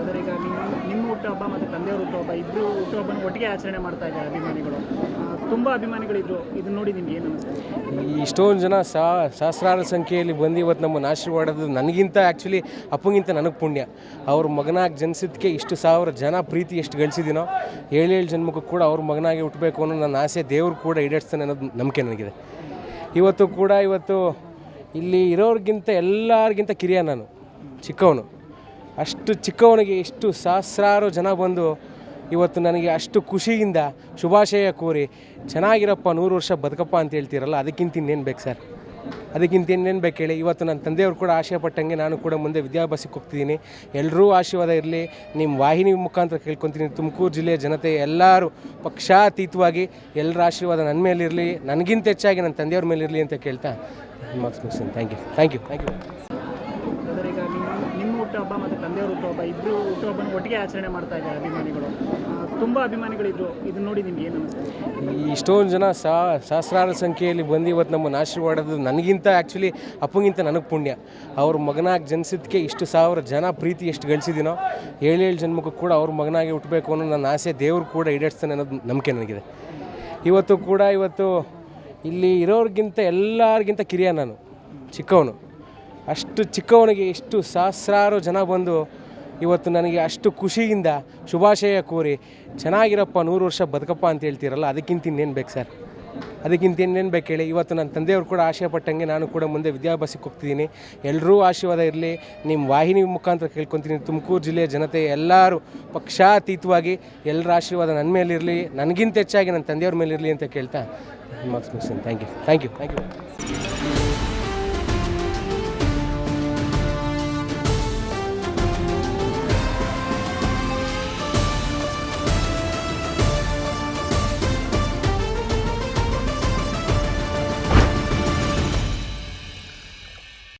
Sir ಈಗ ನಿಮ್ಮ ಹುಟ್ಟುಹಬ್ಬ ಮತ್ತು ತಂದೆಯವ್ರ ಹುಟ್ಟುಹಬ್ಬ ಇಬ್ಬರು ಹುಟ್ಟುಹಬ್ಬನ ಒಟ್ಟಿಗೆ ಆಚರಣೆ ಮಾಡ್ತಾ ಇದ್ದಾರೆ ಅಭಿಮಾನಿಗಳು. ತುಂಬ ಅಭಿಮಾನಿಗಳಿದ್ರು. ಇದನ್ನ ನೋಡಿ ನಿಮ್ಗೆ ಏನು ಅನಿಸ್ತದೆ? ಇಷ್ಟೊಂದು ಜನ ಸಹಸ್ರಾರು ಸಂಖ್ಯೆಯಲ್ಲಿ ಬಂದು ಇವತ್ತು ನಮ್ಮನ್ನು ಆಶೀರ್ವಾಡೋದು ನನಗಿಂತ ಆ್ಯಕ್ಚುಲಿ ಅಪ್ಪಂಗಿಂತ ನನಗೆ ಪುಣ್ಯ. ಅವ್ರ ಮಗನಾಗಿ ಜನಿಸಿದ್ದಕ್ಕೆ ಇಷ್ಟು ಸಾವಿರ ಜನ ಪ್ರೀತಿ ಎಷ್ಟು ಗಳಿಸಿದ್ದೀನೋ 7 ಜನ್ಮಕ್ಕೂ ಕೂಡ ಅವ್ರ ಮಗನಾಗಿ ಹುಟ್ಟಬೇಕು ಅನ್ನೋ ನನ್ನ ಆಸೆ ದೇವರು ಕೂಡ ಈಡೇರಿಸ್ತಾನೆ ಅನ್ನೋದು ನಂಬಿಕೆ ನನಗಿದೆ. ಇವತ್ತು ಇಲ್ಲಿ ಇರೋರಿಗಿಂತ ಎಲ್ಲರಿಗಿಂತ ಕಿರಿಯ ನಾನು, ಚಿಕ್ಕವನು. ಅಷ್ಟು ಚಿಕ್ಕವನಿಗೆ ಇಷ್ಟು ಸಹಸ್ರಾರು ಜನ ಬಂದು ಇವತ್ತು ನನಗೆ ಅಷ್ಟು ಖುಷಿಯಿಂದ ಶುಭಾಶಯ ಕೋರಿ ಚೆನ್ನಾಗಿರಪ್ಪ 100 ವರ್ಷ ಬದುಕಪ್ಪ ಅಂತ ಹೇಳ್ತೀರಲ್ಲ, ಅದಕ್ಕಿಂತ ಇನ್ನೇನು ಬೇಕು ಸರ್? ಅದಕ್ಕಿಂತ ಇನ್ನೇನು ಬೇಕು ಹೇಳಿ? ಇವತ್ತು ನನ್ನ ತಂದೆಯವರು ಕೂಡ ಆಶಯ ಪಟ್ಟಂಗೆ ನಾನು ಕೂಡ ಮುಂದೆ ವಿದ್ಯಾಭ್ಯಾಸಕ್ಕೆ ಹೋಗ್ತಿದ್ದೀನಿ. ಎಲ್ಲರೂ ಆಶೀರ್ವಾದ ಇರಲಿ. ನಿಮ್ಮ ವಾಹಿನಿ ಮುಖಾಂತರ ಕೇಳ್ಕೊತೀನಿ, ತುಮಕೂರು ಜಿಲ್ಲೆಯ ಜನತೆ ಎಲ್ಲರೂ ಪಕ್ಷಾತೀತವಾಗಿ ಎಲ್ಲರ ಆಶೀರ್ವಾದ ನನ್ನ ಮೇಲಿರಲಿ, ನನಗಿಂತ ಹೆಚ್ಚಾಗಿ ನನ್ನ ತಂದೆಯವ್ರ ಮೇಲಿರಲಿ ಅಂತ ಕೇಳ್ತಾ ಮಾರ್ಕ್ಸ್ ಮುಗಿಸ್ತೀನಿ. Thank you. ಸರ್ ಈಗ ನಿಮ್ಮ ಹುಟ್ಟುಹಬ್ಬ ಮತ್ತು ತಂದೆಯವ್ರ ಹುಟ್ಟುಹಬ್ಬ ಇಬ್ಬರು ಹುಟ್ಟುಹಬ್ಬನ ಒಟ್ಟಿಗೆ ಆಚರಣೆ ಮಾಡ್ತಾ ಇದ್ದಾರೆ ಅಭಿಮಾನಿಗಳು. ತುಂಬ ಅಭಿಮಾನಿಗಳಿದ್ರು. ಇದನ್ನ ನೋಡಿ ನಿಮ್ಗೆ ಏನು ಅನಿಸ್ತದೆ? ಇಷ್ಟೊಂದು ಜನ ಸಹಸ್ರಾರು ಸಂಖ್ಯೆಯಲ್ಲಿ ಬಂದು ಇವತ್ತು ನಮ್ಮನ್ನು ಆಶೀರ್ವಾಡೋದು ನನಗಿಂತ ಆ್ಯಕ್ಚುಲಿ ಅಪ್ಪಂಗಿಂತ ನನಗೆ ಪುಣ್ಯ. ಅವ್ರ ಮಗನಾಗಿ ಜನಿಸಿದ್ದಕ್ಕೆ ಇಷ್ಟು ಸಾವಿರ ಜನ ಪ್ರೀತಿ ಎಷ್ಟು ಗಳಿಸಿದ್ದೀನೋ 7 ಜನ್ಮಕ್ಕೂ ಕೂಡ ಅವ್ರ ಮಗನಾಗಿ ಹುಟ್ಟಬೇಕು ಅನ್ನೋ ನನ್ನ ಆಸೆ ದೇವರು ಕೂಡ ಈಡೇರಿಸ್ತಾನೆ ಅನ್ನೋದು ನಂಬಿಕೆ ನನಗಿದೆ. ಇವತ್ತು ಇಲ್ಲಿ ಇರೋರಿಗಿಂತ ಎಲ್ಲರಿಗಿಂತ ಕಿರಿಯ ನಾನು, ಚಿಕ್ಕವನು. ಅಷ್ಟು ಚಿಕ್ಕವನಿಗೆ ಇಷ್ಟು ಸಹಸ್ರಾರು ಜನ ಬಂದು ಇವತ್ತು ನನಗೆ ಅಷ್ಟು ಖುಷಿಯಿಂದ ಶುಭಾಶಯ ಕೋರಿ ಚೆನ್ನಾಗಿರಪ್ಪ 100 ವರ್ಷ ಬದುಕಪ್ಪ ಅಂತ ಹೇಳ್ತೀರಲ್ಲ, ಅದಕ್ಕಿಂತ ಇನ್ನೇನು ಬೇಕು ಸರ್? ಅದಕ್ಕಿಂತ ಇನ್ನೇನು ಬೇಕು ಹೇಳಿ? ಇವತ್ತು ನನ್ನ ತಂದೆಯವರು ಕೂಡ ಆಶಯ ಪಟ್ಟಂಗೆ ನಾನು ಕೂಡ ಮುಂದೆ ವಿದ್ಯಾಭ್ಯಾಸಕ್ಕೆ ಹೋಗ್ತಿದ್ದೀನಿ. ಎಲ್ಲರೂ ಆಶೀರ್ವಾದ ಇರಲಿ. ನಿಮ್ಮ ವಾಹಿನಿ ಮುಖಾಂತರ ಕೇಳ್ಕೊತೀನಿ, ತುಮಕೂರು ಜಿಲ್ಲೆಯ ಜನತೆ ಎಲ್ಲರೂ ಪಕ್ಷಾತೀತವಾಗಿ ಎಲ್ಲರ ಆಶೀರ್ವಾದ ನನ್ನ ಮೇಲಿರಲಿ, ನನಗಿಂತ ಹೆಚ್ಚಾಗಿ ನನ್ನ ತಂದೆಯವ್ರ ಮೇಲಿರಲಿ ಅಂತ ಕೇಳ್ತಾ ಮಾರ್ಕ್ಸ್ ಮುಗಿಸ್ತೀನಿ. Thank you.